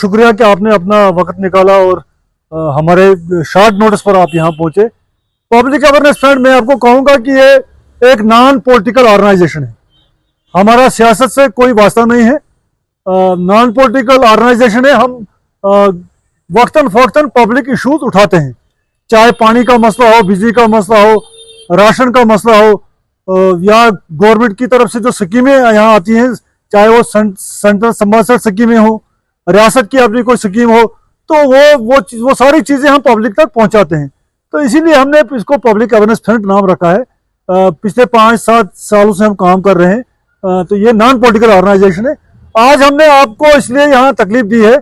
शुक्रिया कि आपने अपना वक्त निकाला और हमारे शॉर्ट नोटिस पर आप यहाँ पहुँचे। पब्लिक अवेयरनेस फ्रंट मैं आपको कहूँगा कि ये एक नॉन पॉलिटिकल ऑर्गेनाइजेशन है। हमारा सियासत से कोई वास्ता नहीं है, नॉन पॉलिटिकल ऑर्गेनाइजेशन है। हम वक्तन फ़ौक्तन पब्लिक इशूज़ उठाते हैं, चाहे पानी का मसला हो, बिजली का मसला हो, राशन का मसला हो, या गवर्नमेंट की तरफ से जो स्कीमें यहाँ आती हैं, चाहे वो सेंट्रल स्पॉन्सर्ड स्कीमें हो, रियासत की अपनी कोई स्कीम हो, तो वो सारी चीज़ें हम पब्लिक तक पहुँचाते हैं। तो इसीलिए हमने इसको पब्लिक अवेयरनेस फ्रंट नाम रखा है। पिछले 5-7 सालों से हम काम कर रहे हैं। तो ये नॉन पॉलिटिकल ऑर्गेनाइजेशन है। आज हमने आपको इसलिए यहाँ तकलीफ दी है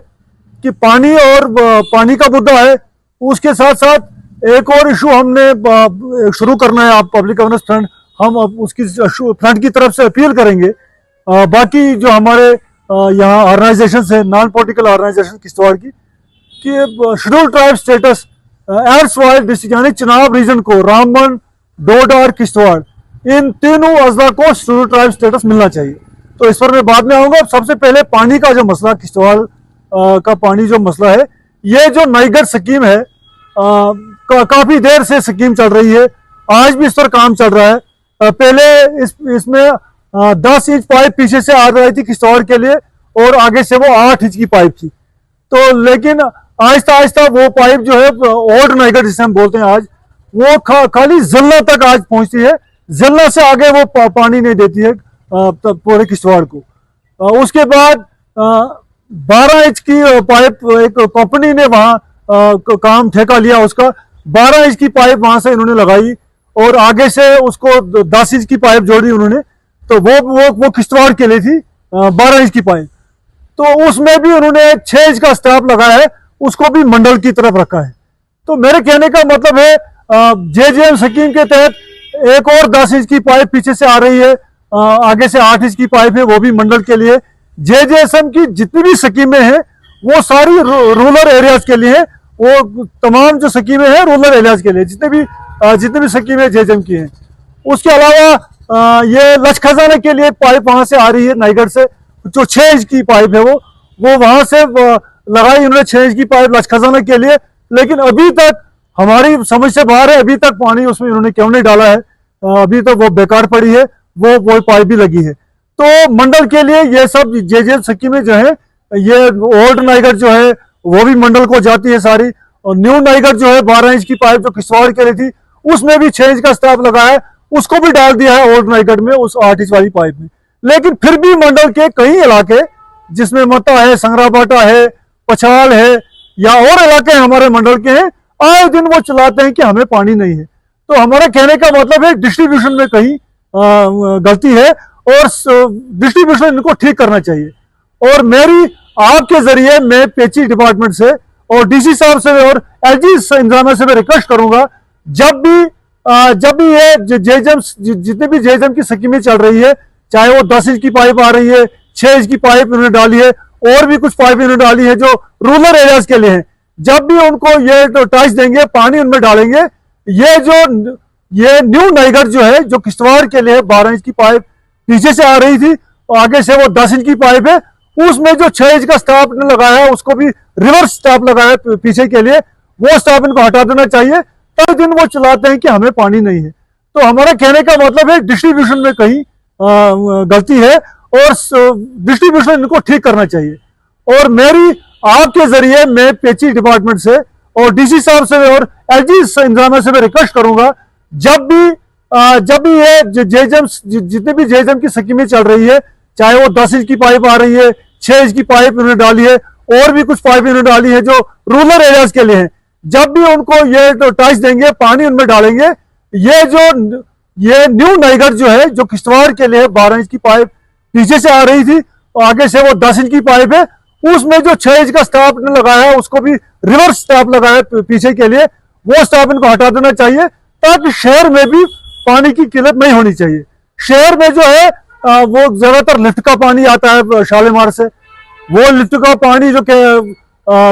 कि पानी और पानी का मुद्दा है, उसके साथ साथ एक और इशू हमने शुरू करना है। आप पब्लिक अवेयरनेस फ्रंट, हम उसकी फ्रंट की तरफ से अपील करेंगे बाकी जो हमारे यहाँ ऑर्गेनाइजेशन है, नॉन पॉलिटिकल ऑर्गेनाइजेशन किश्तवाड़ की, कि शेड्यूल ट्राइब स्टेटस एर्सवाइल डिस्ट्रिक्ट यानी चिनाब रीजन को, रामबन, डोडा और किश्तवाड़, इन तीनों अजला को शेड्यूल ट्राइब स्टेटस मिलना चाहिए। तो इस पर मैं बाद में आऊँगा। सबसे पहले पानी का जो मसला, किश्तवाड़ का पानी जो मसला है, ये जो नाइगर स्कीम है, काफ़ी देर से स्कीम चल रही है, आज भी इस पर काम चल रहा है। पहले इसमें 10 इंच पाइप पीछे से आ रही थी किश्तवाड़ के लिए, और आगे से वो 8 इंच की पाइप थी। तो लेकिन आहिस्ता आहिस्ता वो पाइप जो है, ओल्ड नाइगर जिसे हम बोलते हैं आज, वो खाली जिला तक आज पहुंचती है। जिला से आगे वो पानी नहीं देती है पूरे किश्तवाड़ को। उसके बाद 12 इंच की पाइप एक कंपनी ने वहाँ काम ठेका लिया उसका, 12 इंच की पाइप वहाँ से इन्होंने लगाई, और आगे से उसको 10 इंच की पाइप जोड़ी उन्होंने। तो वो किश्तवाड़ के लिए थी 12 इंच की पाइप। तो उसमें भी उन्होंने 6 इंच का स्टाफ लगाया है, उसको भी मंडल की तरफ रखा है। तो मेरे कहने का मतलब है, JJM स्कीम के तहत एक और 10 इंच की पाइप पीछे से आ रही है, आगे से 8 इंच की पाइप है, वो भी मंडल के लिए। JJM की जितनी भी स्कीमें हैं वो सारी रूरल एरियाज के लिए है। वो तमाम जो स्कीमें हैं रूरल एरियाज के लिए, जितनी भी स्कीमें JJM की हैं। उसके अलावा ये लच खजाने के लिए पाइप वहां से आ रही है नाइगर से, जो 6 इंच की पाइप है वो वहां से लगाई उन्होंने 6 इंच की पाइप लच खजाने के लिए। लेकिन अभी तक हमारी समझ से बाहर है, अभी तक पानी उसमें इन्होंने क्यों नहीं डाला है, अभी तक वो बेकार पड़ी है, वो पाइप भी लगी है। तो मंडल के लिए ये सब JJM स्कीमें जो है, ये ओल्ड नाइगर जो है वो भी मंडल को जाती है सारी, और न्यू नाइगर जो है 12 इंच की पाइप जो किश्तवाड़ के लिए थी, उसमें भी 6 इंच का स्टाफ लगा है, उसको भी डाल दिया है ओल्ड नाइगर में, उस 8 इंच वाली पाइप में। लेकिन फिर भी मंडल के कई इलाके, जिसमें मता है, संगराबाटा है, पछाल है, या और इलाके हमारे मंडल के हैं, आए दिन वो चलाते हैं कि हमें पानी नहीं है। तो हमारा कहने का मतलब है डिस्ट्रीब्यूशन में कहीं गलती है, और डिस्ट्रीब्यूशन इनको ठीक करना चाहिए। और मेरी आपके जरिए मैं पेची डिपार्टमेंट से और DC साहब से और LG इंतजामिया से मैं रिक्वेस्ट करूंगा, जब भी ये JJM जितने भी JJM की स्कीमें चल रही है, चाहे वो 10 इंच की पाइप आ रही है, 6 इंच की पाइप इन्होंने डाली है, और भी कुछ पाइप इन्होंने डाली है जो रूरल एरियाज के लिए है, जब भी उनको ये टच देंगे, पानी उनमें डालेंगे, ये न्यू नाइगर जो है, जो किश्तवाड़ के लिए 12 इंच की पाइप पीछे से आ रही थी, और आगे से वो 10 इंच की पाइप है, उसमें जो 6 इंच का स्टाफ ने लगाया है, उसको भी रिवर्स स्टाफ लगाया है पीछे के लिए, वो स्टाफ इनको हटा देना चाहिए। तब दिन वो चलाते हैं कि हमें पानी नहीं है। तो हमारा कहने का मतलब है डिस्ट्रीब्यूशन में कहीं गलती है, और डिस्ट्रीब्यूशन इनको ठीक करना चाहिए। और मेरी आपके जरिए मैं पेची डिपार्टमेंट से और DC साहब से और LG इंतजामिया से मैं रिक्वेस्ट करूंगा, जब भी ये JJM जितने भी JJM की स्कीमें चल रही है, चाहे वो 10 इंच की पाइप आ रही है, 6 इंच की पाइप इन्होंने डाली है, और भी कुछ पाइप इन्होंने डाली है जो रूरल एरियाज के लिए है, जब भी उनको ये टच देंगे, पानी उनमें डालेंगे, ये न्यू नाइगर जो है, जो किश्तवाड़ के लिए 12 इंच की पाइप पीछे से आ रही थी, और आगे से वो 10 इंच की पाइप है, उसमें जो 6 इंच का स्टाफ ने लगाया है, उसको भी रिवर्स स्टाफ लगाया है पीछे के लिए, वो स्टाफ इनको हटा देना चाहिए, ताकि शहर में भी पानी की किल्लत नहीं होनी चाहिए। शहर में जो है वो ज्यादातर लिफ्ट का पानी आता है शालीमार से, वो लिफ्ट का पानी जो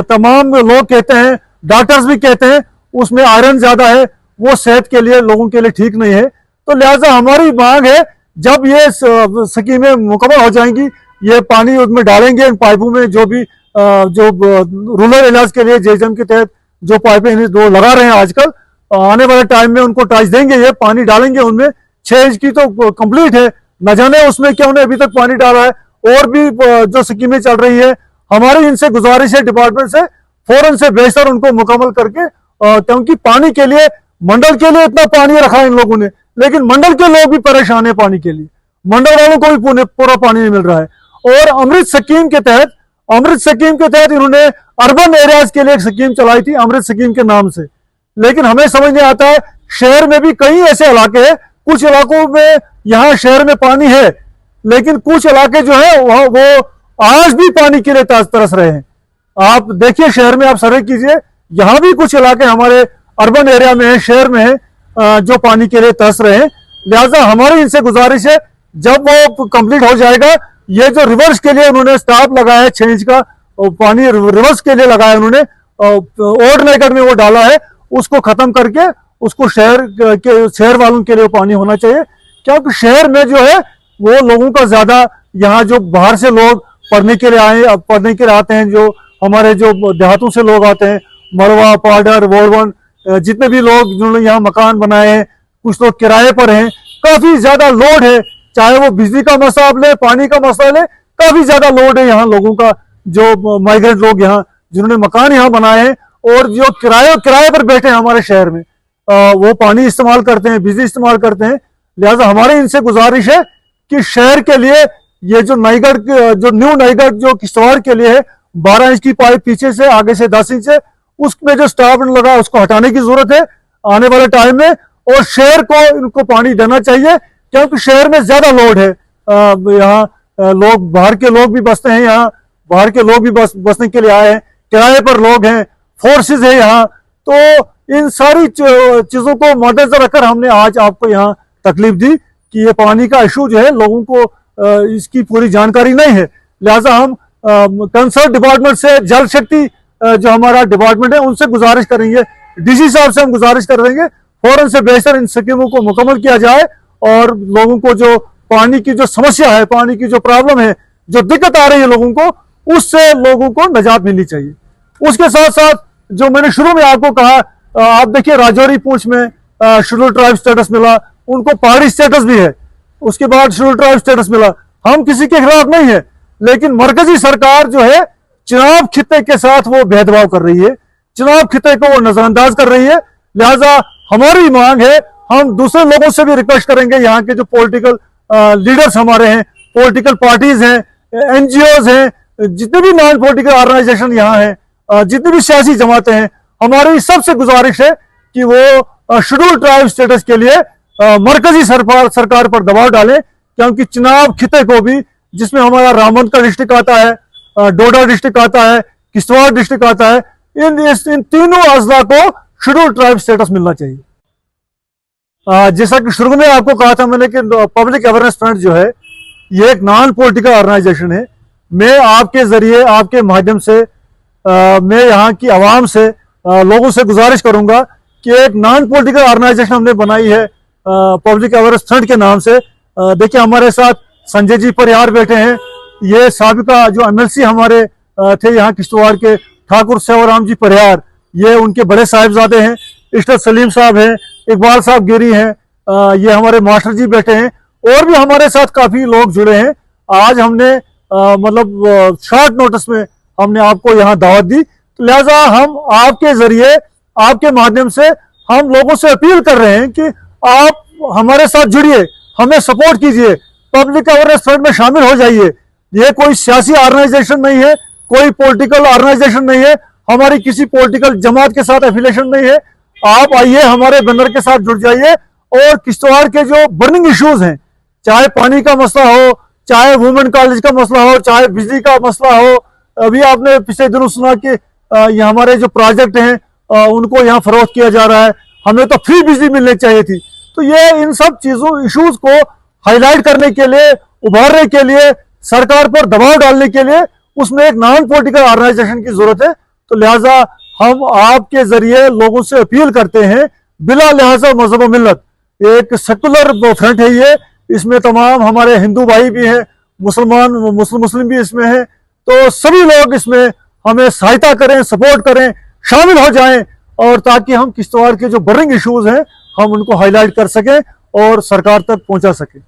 तमाम लोग कहते हैं, डॉक्टर्स भी कहते हैं, उसमें आयरन ज्यादा है, वो सेहत के लिए, लोगों के लिए ठीक नहीं है। तो लिहाजा हमारी मांग है, जब ये स्कीमें मुकम्मल हो जाएंगी, ये पानी उसमें डालेंगे इन पाइपों में, जो भी जो रूरल एरियाज के लिए जेजम के तहत जो पाइपें जो लगा रहे हैं आजकल, आने वाले टाइम में उनको टाइल्स देंगे, ये पानी डालेंगे उनमें। 6 इंच की तो कंप्लीट है, न जाने उसमें क्या उन्हें अभी तक पानी डाला है। और भी जो स्कीमें चल रही है, हमारी इनसे गुजारिश है डिपार्टमेंट से फौरन से बेहतर उनको मुकम्मल करके, क्योंकि पानी के लिए मंडल के लिए इतना पानी रखा है इन लोगों ने, लेकिन मंडल के लोग भी परेशान है पानी के लिए, मंडल वालों को भी पूरा पानी नहीं मिल रहा है। और अमृत स्कीम के तहत इन्होंने अर्बन एरियाज के लिए एक स्कीम चलाई थी अमृत स्कीम के नाम से, लेकिन हमें समझ नहीं आता है शहर में भी कई ऐसे इलाके हैं, कुछ इलाकों में यहाँ शहर में पानी है, लेकिन कुछ इलाके जो है वो आज भी पानी के लिए तरस रहे हैं। आप देखिए शहर में, आप सर्वे कीजिए, यहाँ भी कुछ इलाके हमारे अर्बन एरिया में है, शहर में है, जो पानी के लिए तरस रहे हैं। लिहाजा हमारी इनसे गुजारिश है, जब वो कंप्लीट हो जाएगा, ये जो रिवर्स के लिए उन्होंने स्टाफ लगाया है 6 इंच का पानी रिवर्स के लिए लगाया उन्होंने, ओल्ड नाइगढ़ में वो डाला है, उसको खत्म करके उसको शहर वालों के लिए पानी होना चाहिए। क्योंकि शहर में जो है वो लोगों का ज्यादा, यहाँ जो बाहर से लोग पढ़ने के लिए आते हैं, जो हमारे जो देहातों से लोग आते हैं, मरवा, पाडर, वोरवन, जितने भी लोग जिन्होंने यहाँ मकान बनाए हैं, कुछ लोग किराए पर हैं, काफी ज्यादा लोड है, चाहे वो बिजली का मसला आप ले, पानी का मसला ले, काफी ज्यादा लोड है यहाँ लोगों का, जो माइग्रेंट लोग यहाँ जिन्होंने मकान यहाँ बनाए हैं और जो किराए पर बैठे हैं हमारे शहर में, वो पानी इस्तेमाल करते हैं, बिजली इस्तेमाल करते हैं। लिहाजा हमारी इनसे गुजारिश है कि शहर के लिए ये जो नाइगढ़, जो न्यू नाइगढ़ जो किश्तवाड़ के लिए है, 12 इंच की पाइप पीछे से, आगे से 10 इंच है, उसमें जो स्टाफ लगा उसको हटाने की जरूरत है आने वाले टाइम में, और शहर को इनको पानी देना चाहिए, क्योंकि शहर में ज्यादा लोड है। यहाँ लोग, बाहर के लोग भी बसते हैं, यहाँ बाहर के लोग भी बसने के लिए आए हैं, किराए पर लोग हैं, फोर्सेस है यहाँ। तो इन सारी चीजों को मद्देनजर रखकर हमने आज आपको यहाँ तकलीफ दी कि ये पानी का इशू जो है, लोगों को इसकी पूरी जानकारी नहीं है। लिहाजा हम कंसर्न डिपार्टमेंट से, जल शक्ति जो हमारा डिपार्टमेंट है, उनसे गुजारिश करेंगे, डीसी साहब से हम गुजारिश कर देंगे, फौरन से बेहतर इन स्कीमों को मुकम्मल किया जाए और लोगों को जो पानी की जो समस्या है, पानी की जो प्रॉब्लम है, जो दिक्कत आ रही है लोगों को, उससे लोगों को निजात मिलनी चाहिए। उसके साथ साथ जो मैंने शुरू में आपको कहा, आप देखिए राजौरी पूंछ में शेड्यूल ट्राइब स्टेटस मिला, उनको पहाड़ी स्टेटस भी है, उसके बाद शेड्यूल ट्राइब स्टेटस मिला। हम किसी के खिलाफ नहीं है, लेकिन मरकजी सरकार जो है चिनाब खित्ते के साथ वो भेदभाव कर रही है, चिनाब खित्ते को वो नजरअंदाज कर रही है। लिहाजा हमारी मांग है, हम दूसरे लोगों से भी रिक्वेस्ट करेंगे, यहाँ के जो पॉलिटिकल लीडर्स हमारे हैं, पॉलिटिकल पार्टीज हैं, एनजीओज हैं, जितने भी नॉन पॉलिटिकल ऑर्गेनाइजेशन यहाँ हैं, जितनी भी सियासी जमातें हैं, हमारी सबसे गुजारिश है कि वो शेड्यूल ट्राइब स्टेटस के लिए मरकजी सरकार पर दबाव डालें, क्योंकि चिनाब खिते को भी, जिसमें हमारा रामबन का डिस्ट्रिक्ट आता है, डोडा डिस्ट्रिक्ट आता है, किश्तवाड़ डिस्ट्रिक्ट आता है, इन तीनों अजला को शेड्यूल ट्राइब स्टेटस मिलना चाहिए। जैसा कि शुरू में आपको कहा था मैंने कि पब्लिक अवेयरनेस फ्रंट जो है ये एक नॉन पॉलिटिकल ऑर्गेनाइजेशन है। मैं आपके जरिए, आपके माध्यम से मैं यहाँ की आवाम से, लोगों से गुजारिश करूंगा कि एक नॉन पॉलिटिकल ऑर्गेनाइजेशन हमने बनाई है पब्लिक अवेयरनेस फ्रंट के नाम से। देखिए हमारे साथ संजय जी परिहार बैठे हैं, ये साबिका जो एमएलसी हमारे थे यहाँ किश्तवाड़ के, ठाकुर सेवाराम जी परिहार, ये उनके बड़े साहिबजादे हैं। इश्रत सलीम साहब हैं, इकबाल साहब गिरी हैं, ये हमारे मास्टर जी बैठे हैं, और भी हमारे साथ काफी लोग जुड़े हैं। आज हमने मतलब शॉर्ट नोटिस में हमने आपको यहाँ दावत दी, तो लिहाजा हम आपके जरिए, आपके माध्यम से हम लोगों से अपील कर रहे हैं कि आप हमारे साथ जुड़िए, हमें सपोर्ट कीजिए, पब्लिक अवेयरनेस फ्रंट में शामिल हो जाइए। ये कोई सियासी ऑर्गेनाइजेशन नहीं है, कोई पॉलिटिकल ऑर्गेनाइजेशन नहीं है, हमारी किसी पॉलिटिकल जमात के साथ एफिलिएशन नहीं है। आप आइए, हमारे बैनर के साथ जुड़ जाइए, और किश्तवाड़ के जो बर्निंग इश्यूज हैं, चाहे पानी का मसला हो, चाहे वुमेन कॉलेज का मसला हो, चाहे बिजली का मसला हो, अभी आपने पिछले दिनों सुना कि ये हमारे जो प्रोजेक्ट हैं उनको यहाँ फरोख्त किया जा रहा है, हमें तो फ्री बिजली मिलनी चाहिए थी। तो ये इन सब चीजों, इश्यूज को हाईलाइट करने के लिए, उभारने के लिए, सरकार पर दबाव डालने के लिए, उसमें एक नॉन पॉलिटिकल ऑर्गेनाइजेशन की जरूरत है। तो लिहाजा हम आपके जरिए लोगों से अपील करते हैं, बिला लिहाजा मजहब व मिल्लत, एक सेकुलर फ्रंट है ये, इसमें तमाम हमारे हिंदू भाई भी हैं, मुसलमान मुस्लिम भी इसमें हैं, तो सभी लोग इसमें हमें सहायता करें, सपोर्ट करें, शामिल हो जाएं, और ताकि हम किश्तवाड़ के जो बर्निंग इश्यूज हैं हम उनको हाईलाइट कर सकें और सरकार तक पहुंचा सकें।